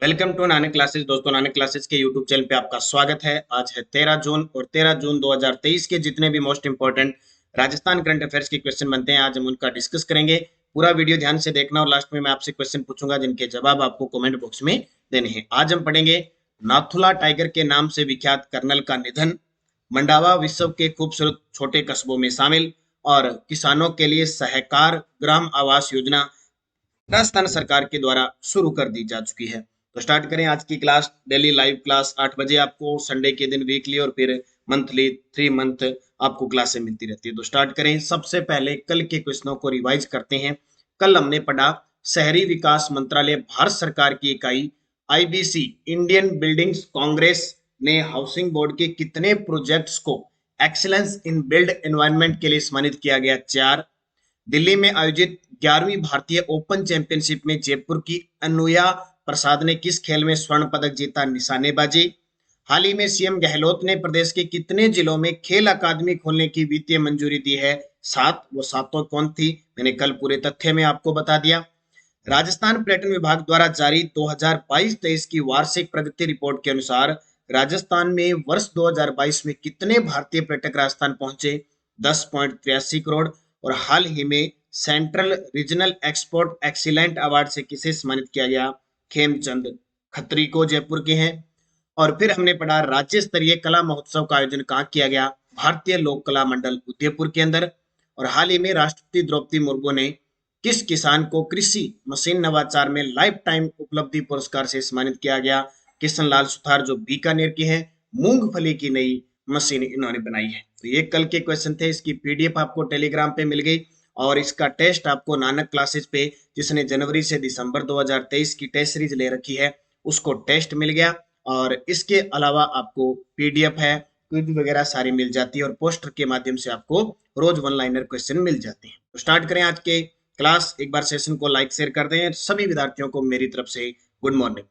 Welcome to Nanak classes. दोस्तों, Nanak classes के YouTube channel पे आपका स्वागत है। आज है 13 जून और 13 जून 2023 के जितने भी most important Rajasthan current affairs के क्वेश्चन बनते हैं आज हम उनका डिस्कस करेंगे। पूरा वीडियो ध्यान से देखना और लास्ट में मैं आपसे क्वेश्चन पूछूंगा जिनके जवाब आपको कमेंट बॉक्स में देने हैं। आज हम पढ़ेंगे नाथुला टाइगर के नाम से विख्यात कर्नल का निधन, मंडावा विश्व के खूबसूरत छोटे कस्बों में शामिल और किसानों के लिए सहकार ग्राम आवास योजना राजस्थान सरकार के द्वारा शुरू कर दी जा चुकी है। तो स्टार्ट करें आज की क्लास। डेली लाइव क्लास 8 बजे आपको संडे के दिन वीकली और फिर मंथली 3 मंथ आपको क्लासें मिलती रहती है। तो स्टार्ट करें। सबसे पहले कल के क्वेश्चनों को रिवाइज करते हैं। कल हमने पढ़ा शहरी विकास मंत्रालय भारत सरकार की इकाई आईबीसी इंडियन बिल्डिंग्स कांग्रेस ने हाउसिंग बोर्ड के कितने प्रोजेक्ट्स को एक्सीलेंस इन बिल्ड एनवायरनमेंट के लिए सम्मानित किया गया? 4। दिल्ली में आयोजित 11वीं भारतीय ओपन चैंपियनशिप में जयपुर की अनुया प्रसाद ने किस खेल में स्वर्ण पदक जीता? निशानेबाजी। हाल ही में सीएम गहलोत ने प्रदेश के कितने जिलों में खेल अकादमी खोलने की वित्तीय मंजूरी दी है? 7। वो सातों कौन थी? मैंने कल पूरे तथ्य में आपको बता दिया। राजस्थान पर्यटन विभाग द्वारा जारी 2022-23 की वार्षिक प्रगति रिपोर्ट के अनुसार राजस्थान में वर्ष 2022 में कितने भारतीय पर्यटक राजस्थान पहुंचे? 10.83 करोड़। और हाल ही में central regional export excellent award से किसे सम्मानित किया गया? खेमचंद खत्री को, जयपुर के हैं। और फिर हमने पढ़ा राज्य स्तरीय कला महोत्सव का आयोजन कहाँ किया गया? भारतीय लोक कला मंडल उदयपुर के अंदर। और हाल ही में राष्ट्रपति द्रौपदी मुर्मू ने किस किसान को कृषि मशीन नवाचार में लाइफ टाइम उपलब्धि पुरस्कार से सम्मानित किया गया? किशन लाल सुथार, जो बीकानेर के हैं। मूंगफली की नई मशीन इन्होंने बनाई है। तो ये कल के क्वेश्चन थे। इसकी पीडीएफ आपको टेलीग्राम पे मिल गई और इसका टेस्ट आपको नानक क्लासेस पे, जिसने जनवरी से दिसंबर 2023 की टेस्ट सीरीज ले रखी है, उसको टेस्ट मिल गया। और इसके अलावा आपको पीडीएफ है, क्विज वगैरह सारी मिल जाती है और पोस्टर के माध्यम से आपको रोज वन लाइनर क्वेश्चन मिल जाते हैं। तो स्टार्ट करें आज के क्लास। एक बार सेशन को लाइक शेयर कर दें। सभी विद्यार्थियों को मेरी तरफ से गुड मॉर्निंग।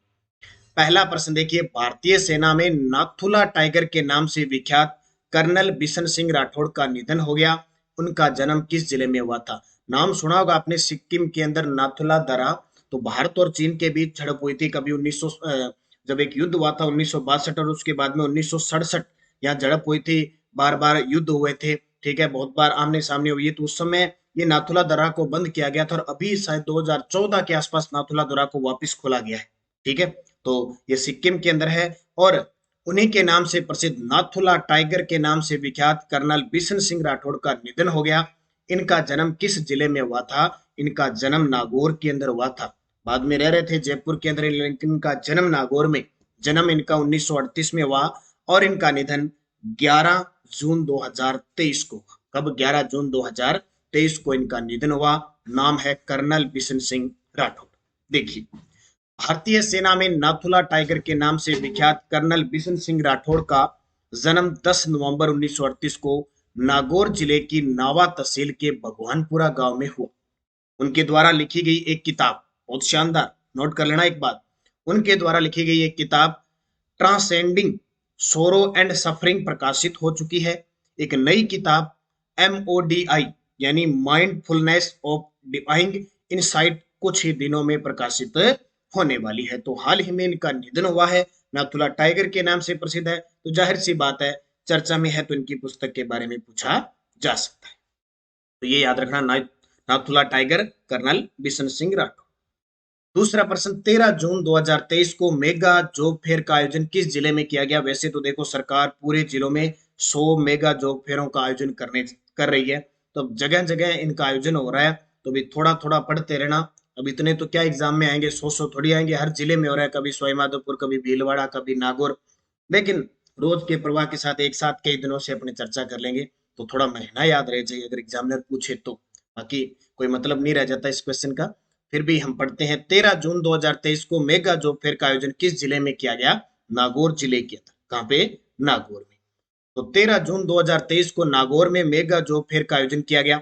पहला प्रश्न देखिए, भारतीय सेना में नाथुला टाइगर के नाम से विख्यात कर्नल बिशन सिंह राठौड़ का निधन हो गया। उनका जन्म किस जिले में हुआ था? नाम सुना होगा आपने, सिक्किम के अंदर नाथुला दर्रा। तो भारत और चीन के बीच झड़प हुई थी कभी 1900, जब एक युद्ध हुआ था 1962 और उसके बाद में 1967 यहाँ झड़प हुई थी। बार बार युद्ध हुए थे, ठीक है, बहुत बार आमने सामने हुई। तो उस समय ये नाथुला दर्रा को बंद किया गया था और अभी शायद 2014 के आसपास नाथुला दर्रा को वापस खोला गया है, ठीक है। तो ये सिक्किम के अंदर है और उन्हीं के नाम से प्रसिद्ध नाथुला टाइगर के नाम से विख्यात कर्नल बिशन सिंह राठौड़ का निधन हो गया। इनका जन्म किस जिले में हुआ था? इनका जन्म नागौर के अंदर हुआ था। बाद में रह रहे थे जयपुर के अंदर, लेकिन इनका जन्म नागौर में, जन्म इनका 1938 में हुआ और इनका निधन 11 जून 2023 को। कब? 11 जून 2023 को इनका निधन हुआ। नाम है कर्नल बिशन सिंह राठौड़। देखिए, भारतीय सेना में नाथुला टाइगर के नाम से विख्यात कर्नल बिशन सिंह राठौड़ का जन्म 10 नवंबर 1938 को नागौर जिले की नावा तहसील के भगवानपुरा गांव में हुआ। उनके द्वारा लिखी गई एक किताब, बहुत शानदार, नोट कर लेना एक बात, उनके द्वारा लिखी गई एक किताब ट्रांसेंडिंग सोरो एंड सफरिंग प्रकाशित हो चुकी है। एक नई किताब MODI यानी माइंडफुलनेस ऑफ डिवाइन इनसाइट कुछ ही दिनों में प्रकाशित होने वाली है। तो हाल ही में इनका निधन हुआ है। नाथुला टाइगर के नाम से प्रसिद्ध है, तो जाहिर सी बात है चर्चा में है तो इनकी पुस्तक के बारे में पूछा जा सकता है। तो ये याद रखना, नाथुला टाइगर कर्नल बिशन सिंह राठौर। दूसरा प्रश्न, 13 जून 2023 को मेगा जॉब फेयर का आयोजन किस जिले में किया गया? वैसे तो देखो, सरकार पूरे जिलों में 100 मेगा जॉब फेयरों का आयोजन कर रही है, तो जगह जगह इनका आयोजन हो रहा है। तो भी थोड़ा थोड़ा पढ़ते रहना। अब इतने तो क्या एग्जाम में आएंगे, 100 थोड़ी आएंगे। हर जिले में हो रहा है, कभी सवाईमाधोपुर, कभी भीलवाड़ा, कभी नागौर। लेकिन रोज के प्रवाह के साथ एक साथ कई दिनों से अपने चर्चा कर लेंगे तो थोड़ा महीना याद रह जाए अगर एग्जामिनर पूछे तो। बाकी कोई मतलब नहीं रह जाता इस क्वेश्चन का। फिर भी हम पढ़ते हैं। 13 जून 2023 को मेगा जॉब फेयर का आयोजन किस जिले में किया गया? नागौर जिले के अंदर। कहाँ पे? नागौर में। तो 13 जून 2023 को नागौर में मेगा जॉब फेयर का आयोजन किया गया।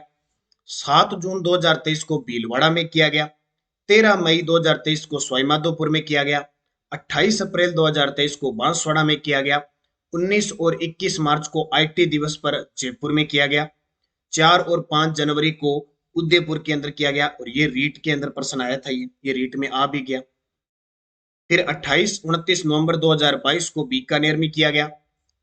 7 जून 2023 को भीलवाड़ा में किया गया। 13 मई 2023 को सवाईमाधोपुर में किया गया। 28 अप्रैल 2023 को बांसवाड़ा में किया गया। 19 और 21 मार्च को आईटी दिवस पर जयपुर में किया गया। 4 और 5 जनवरी को उदयपुर के अंदर किया गया। और ये रीट के अंदर प्रश्न आया था, ये रीट में आ भी गया। फिर 28-29 नवंबर 2022 को बीकानेर में किया गया,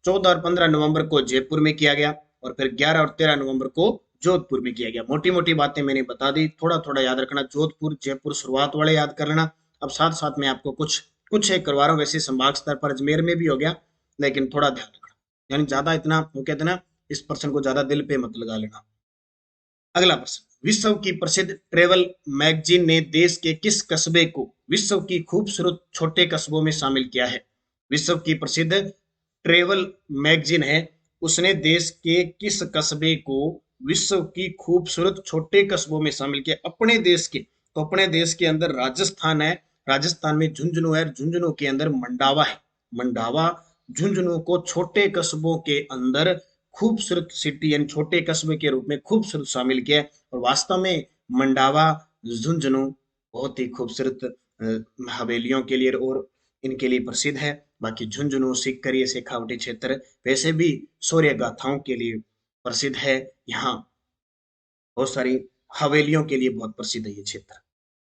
14 और 15 नवंबर को जयपुर में किया गया, और फिर 11 और 13 नवंबर को जोधपुर में किया गया। मोटी मोटी बातें मैंने बता दी, थोड़ा थोड़ा याद रखना। जोधपुर जयपुर शुरुआत वाले याद कर लेना। अब साथ साथ में आपको कुछ कुछ एक करवा रहा हूँ। वैसे संभाग स्तर पर अजमेर में भी हो गया, लेकिन थोड़ा ध्यान रखना, यानी ज्यादा इतना वो कहते हैं ना, इस पर्सन को ज्यादा दिल पे मत लगा लेना। अगला प्रश्न, विश्व की प्रसिद्ध ट्रेवल मैगजीन ने देश के किस कस्बे को विश्व की खूबसूरत छोटे कस्बों में शामिल किया है? विश्व की प्रसिद्ध ट्रेवल मैगजीन है, उसने देश के किस कस्बे को विश्व की खूबसूरत छोटे कस्बों में शामिल किया? अपने देश के, तो अपने देश के अंदर राजस्थान है, राजस्थान में झुंझुनू है, झुंझुनू के अंदर मंडावा है, मंडावा झुंझुनू को छोटे कस्बों के अंदर खूबसूरत सिटी यानी छोटे कस्बे के रूप में खूबसूरत शामिल किया है। और वास्तव में मंडावा झुंझुनू बहुत ही खूबसूरत हवेलियों के लिए और इनके लिए प्रसिद्ध है। बाकी झुंझुनू सिक्करी शेखावटी क्षेत्र वैसे भी शौर्य गाथाओं के लिए प्रसिद्ध है। यहाँ बहुत सारी हवेलियों के लिए बहुत प्रसिद्ध है ये क्षेत्र।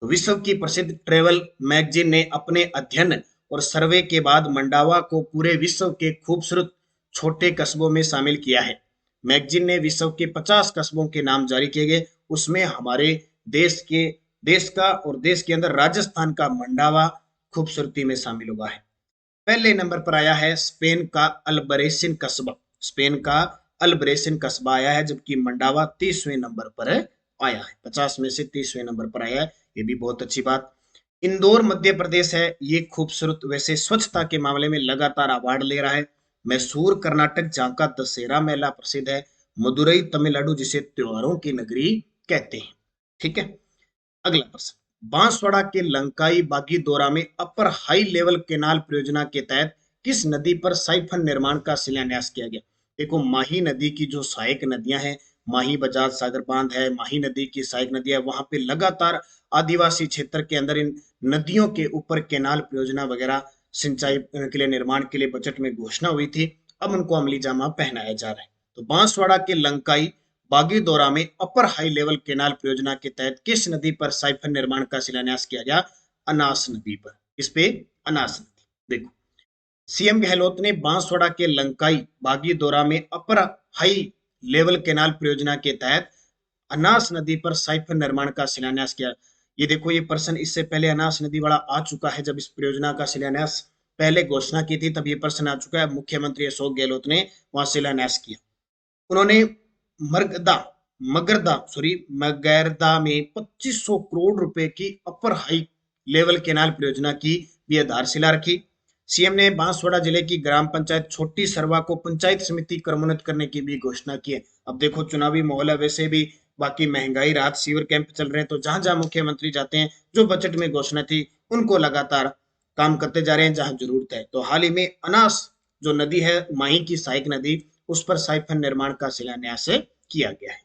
तो विश्व की प्रसिद्ध ट्रेवल मैगजीन ने अपने अध्ययन और सर्वे के बाद मंडावा को पूरे विश्व के खूबसूरत छोटे कस्बों में शामिल किया है। मैगजीन ने विश्व के 50 कस्बों के नाम जारी किए गए, उसमें हमारे देश का और देश के अंदर राजस्थान का मंडावा खूबसूरती में शामिल हुआ है। पहले नंबर पर आया है स्पेन का अल्बरेसिन कस्बा, स्पेन का अल्बरेसिन कस्बा आया है, जबकि मंडावा 30वें नंबर पर आया है। 50 में से 30वें नंबर पर आया है, ये भी बहुत अच्छी बात। इंदौर मध्य प्रदेश है, ये खूबसूरत वैसे स्वच्छता के मामले में लगातार अवार्ड ले रहा है। मैसूर कर्नाटक जहाँ का दशहरा मेला प्रसिद्ध है। मदुरई तमिलनाडु जिसे त्योहारों की नगरी कहते हैं। ठीक है, अगला प्रश्न, बांसवाड़ा के लंकाई बागीदोरा में अपर हाई लेवल केनाल परियोजना के तहत किस नदी पर साइफन निर्माण का शिलान्यास किया गया? देखो, माही नदी की जो सहायक नदियां हैं, माही बजाज सागर बांध है, माही नदी की सहायक नदी है, वहां पे लगातार आदिवासी क्षेत्र के अंदर इन नदियों के ऊपर केनाल परियोजना वगैरह सिंचाई के लिए निर्माण के लिए बजट में घोषणा हुई थी। अब उनको अमली जामा पहनाया जा रहा है। तो बांसवाड़ा के लंकाई बागीदोरा में अपर हाई लेवल केनाल परियोजना के तहत किस नदी पर साइफन निर्माण का शिलान्यास किया गया? अनास नदी पर। इस पे अनास नदी। देखो, सीएम गहलोत ने बांसवाड़ा के लंकाई बागीदोरा में अपर हाई लेवल केनाल परियोजना के तहत अनास नदी पर साइफन निर्माण का शिलान्यास किया। ये देखो, ये पर्सन इससे पहले अनास नदी वाला आ चुका है, जब इस परियोजना का शिलान्यास पहले घोषणा की थी तब ये पर्सन आ चुका है। मुख्यमंत्री अशोक गहलोत ने वहां शिलान्यास किया। उन्होंने मरगदा मगैरदा में 2500 करोड़ रुपए की अपर हाई लेवल केनाल परियोजना की भी आधारशिला रखी। सीएम ने बांसवाड़ा जिले की ग्राम पंचायत छोटी सरवा को पंचायत समिति क्रमोन्नत करने की भी घोषणा की है। अब देखो, चुनावी माहौल है, वैसे भी बाकी महंगाई राहत शिविर कैंप चल रहे हैं, तो जहां जहां मुख्यमंत्री जाते हैं, जो बजट में घोषणा थी उनको लगातार काम करते जा रहे हैं जहां जरूरत है। तो हाल ही में अनास जो नदी है, माही की सहायक नदी, उस पर साइफन निर्माण का शिलान्यास किया गया है।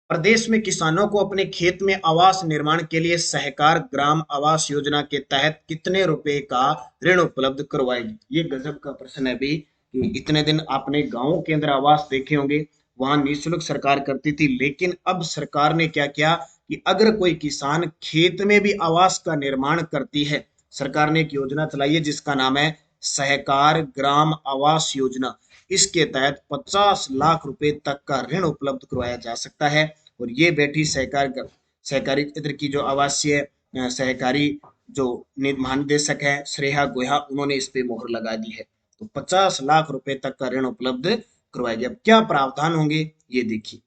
प्रदेश में किसानों को अपने खेत में आवास निर्माण के लिए सहकार ग्राम आवास योजना के तहत कितने रुपए का ऋण उपलब्ध करवाएगी? ये गजब का प्रश्न है भी कि इतने दिन आपने गांवों के अंदर आवास देखे होंगे, वहां निःशुल्क सरकार करती थी, लेकिन अब सरकार ने क्या किया कि अगर कोई किसान खेत में भी आवास का निर्माण करती है, सरकार ने एक योजना चलाई है जिसका नाम है सहकार ग्राम आवास योजना। इसके तहत 50 लाख रुपए तक का ऋण उपलब्ध करवाया जा सकता है। और ये बेटी सहकारी क्षेत्र की जो आवासीय सहकारी जो महानिदेशक है श्रेया गोया, उन्होंने इस पे मोहर लगा दी है। तो 50 लाख रुपए तक का ऋण उपलब्ध करवाया गया। क्या प्रावधान होंगे ये देखिए।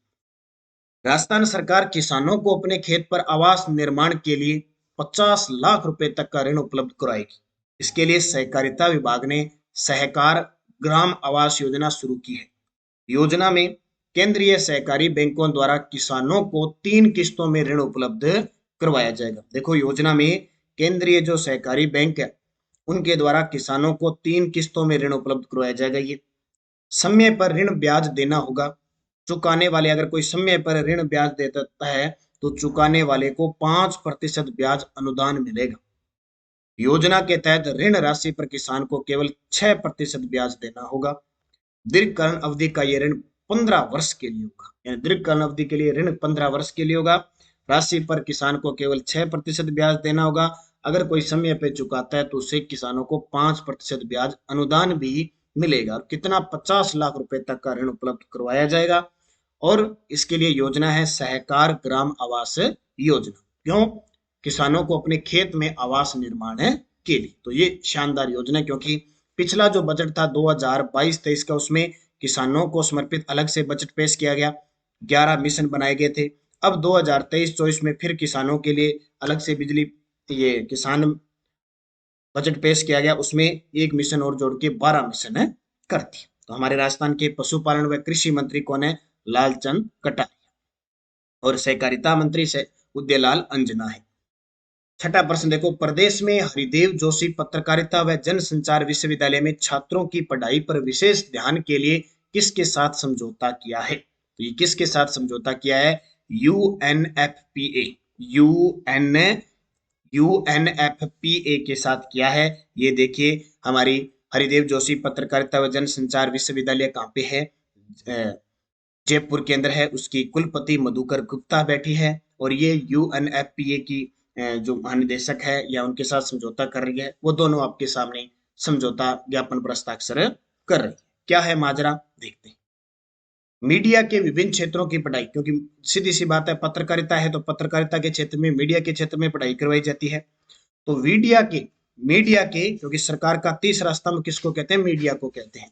राजस्थान सरकार किसानों को अपने खेत पर आवास निर्माण के लिए 50 लाख रुपए तक का ऋण उपलब्ध कराएगी। इसके लिए सहकारिता विभाग ने सहकार ग्राम आवास योजना शुरू की है। योजना में केंद्रीय सहकारी बैंकों द्वारा किसानों को 3 किस्तों में ऋण उपलब्ध करवाया जाएगा। देखो, योजना में केंद्रीय जो सहकारी बैंक है उनके द्वारा किसानों को 3 किस्तों में ऋण उपलब्ध करवाया जाएगा। ये समय पर ऋण ब्याज देना होगा। चुकाने वाले, अगर कोई समय पर ऋण ब्याज देता है तो चुकाने वाले को 5% ब्याज अनुदान मिलेगा। योजना के तहत ऋण राशि पर किसान को केवल 6% ब्याज देना होगा। दीर्घकालीन अवधि का ये ऋण 15 वर्ष के लिए होगा, यानी दीर्घकालीन अवधि के लिए ऋण 15 वर्ष के लिए होगा। राशि पर किसान को केवल 6% ब्याज देना होगा। अगर कोई समय पे चुकाता है तो उसे किसानों को 5% ब्याज अनुदान भी मिलेगा। और कितना, 50 लाख रुपए तक का ऋण उपलब्ध करवाया जाएगा। और इसके लिए योजना है सहकार ग्राम आवास योजना। क्यों? किसानों को अपने खेत में आवास निर्माण है के लिए। तो ये शानदार योजना है, क्योंकि पिछला जो बजट था 2022-23 का, उसमें किसानों को समर्पित अलग से बजट पेश किया गया, 11 मिशन बनाए गए थे। अब 2023-24 में फिर किसानों के लिए अलग से बिजली, ये किसान बजट पेश किया गया, उसमें एक मिशन और जोड़ के 12 मिशन है कर दिए। तो हमारे राजस्थान के पशुपालन व कृषि मंत्री कौन है? लालचंद कटारिया। और सहकारिता मंत्री से उदयलाल अंजना है। छठा प्रश्न देखो, प्रदेश में हरिदेव जोशी पत्रकारिता व जनसंचार विश्वविद्यालय में छात्रों की पढ़ाई पर विशेष ध्यान के लिए किसके साथ समझौता किया है? तो ये किसके साथ समझौता किया है? यूएनएफपीए, यूएन यूएनएफपीए के साथ किया है। ये देखिए, हमारी हरिदेव जोशी पत्रकारिता व जनसंचार विश्वविद्यालय कहाँ पे है? जयपुर के अंदर है। उसकी कुलपति मधुकर गुप्ता बैठी है। और ये यूएनएफपीए की जो महानिदेशक है या उनके साथ समझौता कर रही है, वो दोनों आपके सामने समझौता ज्ञापन पर हस्ताक्षर कर रही है। क्या है माजरा, देखते हैं। मीडिया के विभिन्न क्षेत्रों की पढ़ाई, क्योंकि सीधी सी बात है, पत्रकारिता है तो पत्रकारिता के क्षेत्र में, मीडिया के क्षेत्र में पढ़ाई करवाई जाती है। तो मीडिया के क्योंकि सरकार का तीसरा स्तंभ किसको कहते हैं? मीडिया को कहते हैं।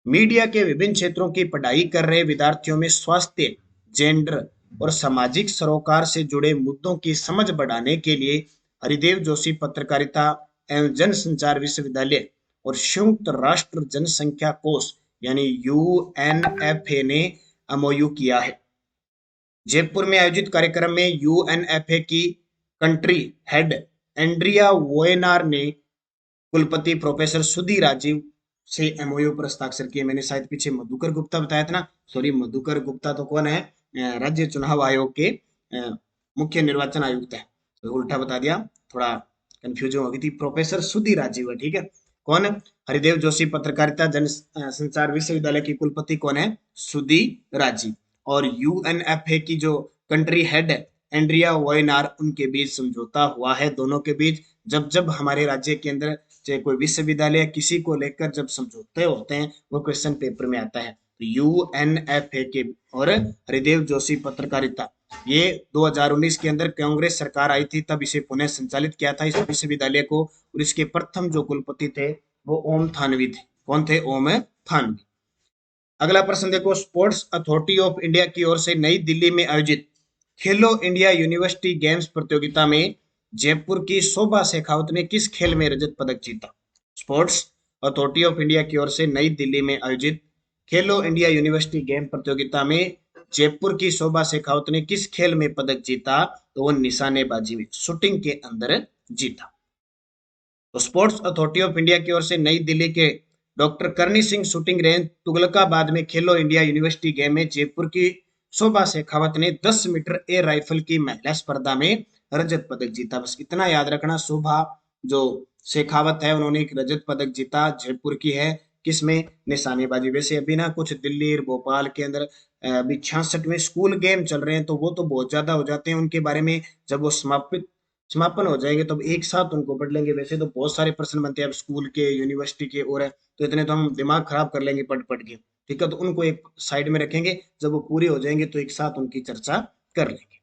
मीडिया के विभिन्न क्षेत्रों की पढ़ाई कर रहे विद्यार्थियों में स्वास्थ्य, जेंडर और सामाजिक सरोकार से जुड़े मुद्दों की समझ बढ़ाने के लिए हरिदेव जोशी पत्रकारिता एवं जनसंचार विश्वविद्यालय और संयुक्त राष्ट्र जनसंख्या कोष यानी यूएनएफए ने एमओयू किया है। जयपुर में आयोजित कार्यक्रम में यूएनएफए की कंट्री हेड एंड्रिया वोएनार ने कुलपति प्रोफेसर सुधीर राजीव से एमओयू पर हस्ताक्षर किए। मैंने शायद पीछे मधुकर गुप्ता बताया था ना, सॉरी, मधुकर गुप्ता तो कौन है? राज्य चुनाव आयोग के मुख्य निर्वाचन आयुक्त है, तो उल्टा बता दिया, थोड़ा कंफ्यूजन हो गई थी। प्रोफेसर सुधीर राजीव है, ठीक है। कौन है? हरिदेव जोशी पत्रकारिता जन संचार विश्वविद्यालय की कुलपति कौन है? सुधीर राजीव। और यूएनएफए की जो कंट्री हेड है एंड्रिया वोइनार, उनके बीच समझौता हुआ है, दोनों के बीच। जब जब हमारे राज्य के अंदर चाहे कोई विश्वविद्यालय किसी को लेकर जब समझौते होते हैं, वो क्वेश्चन पेपर में आता है। तो यूएनएफए के और हरिदेव जोशी पत्रकारिता, ये 2019 के अंदर कांग्रेस सरकार आई थी, तब इसे पुनः संचालित किया था इस विश्वविद्यालय को। और इसके प्रथम जो कुलपति थे वो ओम थानवी थे। कौन थे? ओम थानवी। अगला प्रश्न देखो, स्पोर्ट्स अथॉरिटी ऑफ इंडिया की ओर से नई दिल्ली में आयोजित खेलो इंडिया यूनिवर्सिटी गेम्स प्रतियोगिता में जयपुर की शोभा शेखावत ने किस खेल में रजत पदक जीता? स्पोर्ट्स अथॉरिटी ऑफ इंडिया की ओर से नई दिल्ली में आयोजित खेलो इंडिया यूनिवर्सिटी गेम प्रतियोगिता में जयपुर की शोभा शेखावत ने किस खेल में पदक जीता? तो वो निशानेबाजी में, शूटिंग के अंदर जीता। तो स्पोर्ट्स अथॉरिटी ऑफ इंडिया की ओर से नई दिल्ली के डॉक्टर करनी सिंह शूटिंग रेंज तुगलकाबाद में खेलो इंडिया यूनिवर्सिटी गेम में जयपुर की शोभा शेखावत ने 10 मीटर एयर राइफल की महिला स्पर्धा में रजत पदक जीता। बस इतना याद रखना, शोभा जो शेखावत है उन्होंने एक रजत पदक जीता, जयपुर की है। किसमें? निशानेबाजी। वैसे अभी ना कुछ दिल्ली और भोपाल के अंदर अभी 66वें स्कूल गेम चल रहे हैं, तो वो तो बहुत ज्यादा हो जाते हैं, उनके बारे में जब वो समापन हो जाएंगे तो एक साथ उनको पढ़ लेंगे। वैसे तो बहुत सारे प्रश्न बनते हैं अब स्कूल के, यूनिवर्सिटी के, और है तो इतने तो हम दिमाग खराब कर लेंगे पढ़ पढ़ के, ठीक है। तो उनको एक साइड में रखेंगे, जब वो पूरे हो जाएंगे तो एक साथ उनकी चर्चा कर लेंगे।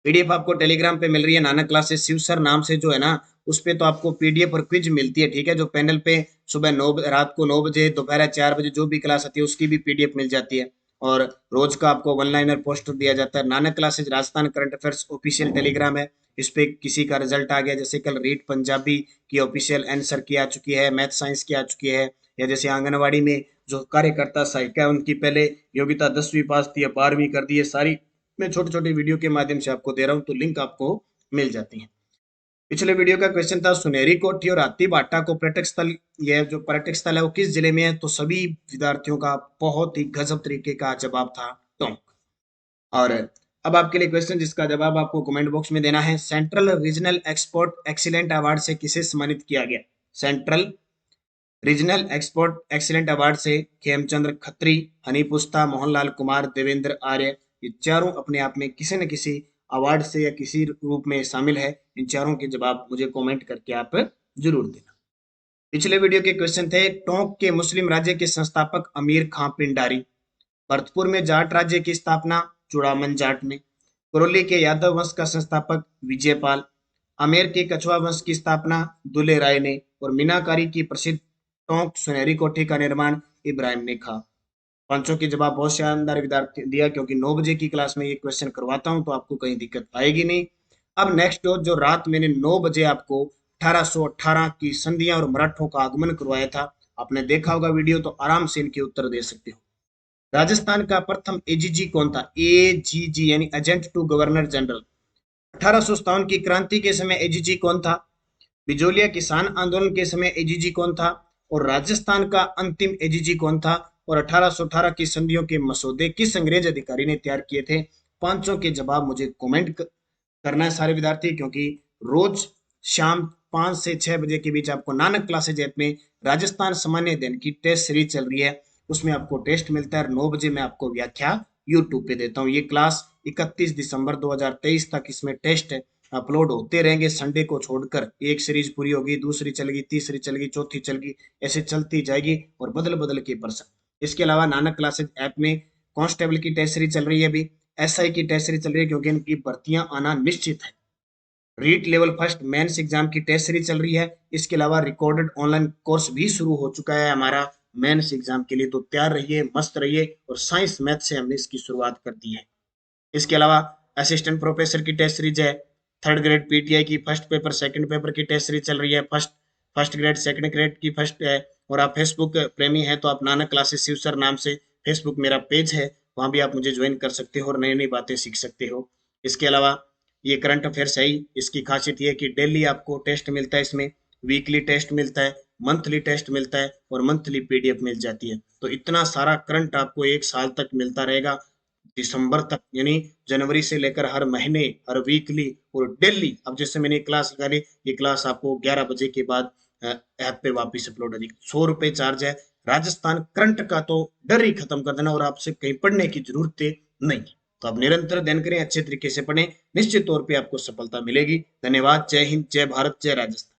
पीडीएफ आपको टेलीग्राम पे मिल रही है, नानक क्लासेस शिव सर नाम से जो है ना, उस पे तो आपको पीडीएफ और क्विज मिलती है, ठीक है। जो पैनल पे सुबह 9, रात को 9 बजे, दोपहर 4 बजे जो भी क्लास आती है उसकी भी पीडीएफ मिल जाती है। और रोज का आपको वन लाइनर पोस्टर दिया जाता है। Nanak classes Rajasthan current affairs official Telegram है। इस पे किसी का रिजल्ट आ गया, जैसे कल रीड पंजाबी की ऑफिशियल आंसर की आ चुकी है, मैथ साइंस की आ चुकी है, या जैसे आंगनवाड़ी में जो कार्यकर्ता सहायिका है उनकी पहले योग्यता 10वीं पास थी, 12वीं कर दी है, सारी मैं छोटे छोटे वीडियो के माध्यम से आपको दे रहा हूँ, तो लिंक आपको मिल जाती है। पिछले वीडियो का क्वेश्चन था सुनहरी कोठी और हाथी बाटा को पर्यटक स्थल, यह जो पर्यटक स्थल है वो किस जिले में है? तो सभी विद्यार्थियों का बहुत ही गजब तरीके का जवाब था टोंक। और अब आपके लिए क्वेश्चन जिसका जवाब आपको कमेंट बॉक्स में देना है। Central regional export excellent award से किसे सम्मानित किया गया? Central regional export excellent award से खेमचंद्र खत्री, हनी पुस्ता, मोहनलाल कुमार, देवेंद्र आर्य, ये चारों अपने आप में किसी न किसी अवार्ड से या किसी रूप में शामिल है? इन चारों के जवाब मुझे कमेंट करके आप जरूर देना। पिछले वीडियो के क्वेश्चन थे, टोंक के मुस्लिम राज्य के संस्थापक अमीर खां पिंडारी। भरतपुर में जाट राज्य की स्थापना चूड़ामन जाट ने। करौली के यादव वंश का संस्थापक विजयपाल। आमेर के कछवा वंश की स्थापना दुले राय ने। और मीनाकारी की प्रसिद्ध टोंक सुनहरी कोठी का निर्माण इब्राहिम ने कहा। पांचों के जवाब बहुत शानदार विद्यार्थी दिया, क्योंकि 9 बजे की क्लास में ये क्वेश्चन करवाता हूं तो आपको कहीं दिक्कत आएगी नहीं। अब नेक्स्ट जो रात मैंने 9 बजे आपको 1818 की संधियां और मराठों का आगमन करवाया था, आपने देखा होगा वीडियो, तो आराम से इनके उत्तर दे सकते हो। राजस्थान का प्रथम एजीजी कौन था? एजीजी यानी एजेंट टू गवर्नर जनरल। 1857 की क्रांति के समय एजीजी कौन था? बिजोलिया किसान आंदोलन के समय एजीजी कौन था? और राजस्थान का अंतिम एजीजी कौन था? और 1818 की संधियों के मसौदे किस अंग्रेज अधिकारी ने तैयार किए थे? पांचों के जवाब मुझे कमेंट करना है सारे विद्यार्थी, क्योंकि रोज शाम 5 से 6 बजे के बीच आपको नानक क्लासेज ऐप में राजस्थान सामान्य अध्ययन की टेस्ट सीरीज चल रही है, उसमें आपको टेस्ट मिलता है। 9 बजे मैं आपको व्याख्या यूट्यूब पे देता हूँ। ये क्लास 31 दिसंबर 2023 तक इसमें टेस्ट अपलोड होते रहेंगे, संडे को छोड़कर। एक सीरीज पूरी होगी, दूसरी चलेगी, तीसरी चलेगी, चौथी चलेगी, ऐसे चलती जाएगी और बदल बदल के प्रश्न। इसके अलावा नानक क्लासेज ऐप में कांस्टेबल की टेस्ट सीरीज चल रही है, अभी एसआई की टेस्ट सीरीज चल रही है, क्योंकि इनकी भर्तियां आना निश्चित है। REET level first mains exam की टेस्ट सीरीज चल रही है। इसके अलावा रिकॉर्डेड ऑनलाइन कोर्स भी शुरू हो चुका है हमारा मेंस एग्जाम के लिए, तो तैयार रहिए, मस्त रहिए। और साइंस मैथ से हमने इसकी शुरुआत कर दी है। इसके अलावा असिस्टेंट प्रोफेसर की टेस्ट सीरीज है। थर्ड ग्रेड पीटीआई की फर्स्ट पेपर सेकंड पेपर की टेस्ट सीरीज चल रही है। फर्स्ट ग्रेड सेकंड ग्रेड की फर्स्ट है। और आप फेसबुक प्रेमी हैं तो आप नानक क्लासेस शिव सर नाम से फेसबुक मेरा पेज है, वहां भी आप मुझे ज्वाइन कर सकते हो और नई नई बातें सीख सकते हो। इसके अलावा ये करंट अफेयर्स है ही, इसकी खासियत ये है कि डेली आपको टेस्ट मिलता है, इसमें वीकली टेस्ट मिलता है, मंथली टेस्ट मिलता है और मंथली पीडीएफ मिल जाती है। तो इतना सारा करंट आपको एक साल तक मिलता रहेगा, दिसंबर तक, यानी जनवरी से लेकर हर महीने, हर वीकली और डेली। अब जैसे मैंने क्लास निकाली, ये क्लास आपको 11 बजे के बाद ऐप पे वापस अपलोड हो जाएगी। 100 रुपए चार्ज है। राजस्थान करंट का तो डर ही खत्म कर देना और आपसे कहीं पढ़ने की जरूरत नहीं। तो आप निरंतर अध्ययन करें, अच्छे तरीके से पढ़ें, निश्चित तौर पे आपको सफलता मिलेगी। धन्यवाद। जय हिंद, जय भारत, जय राजस्थान।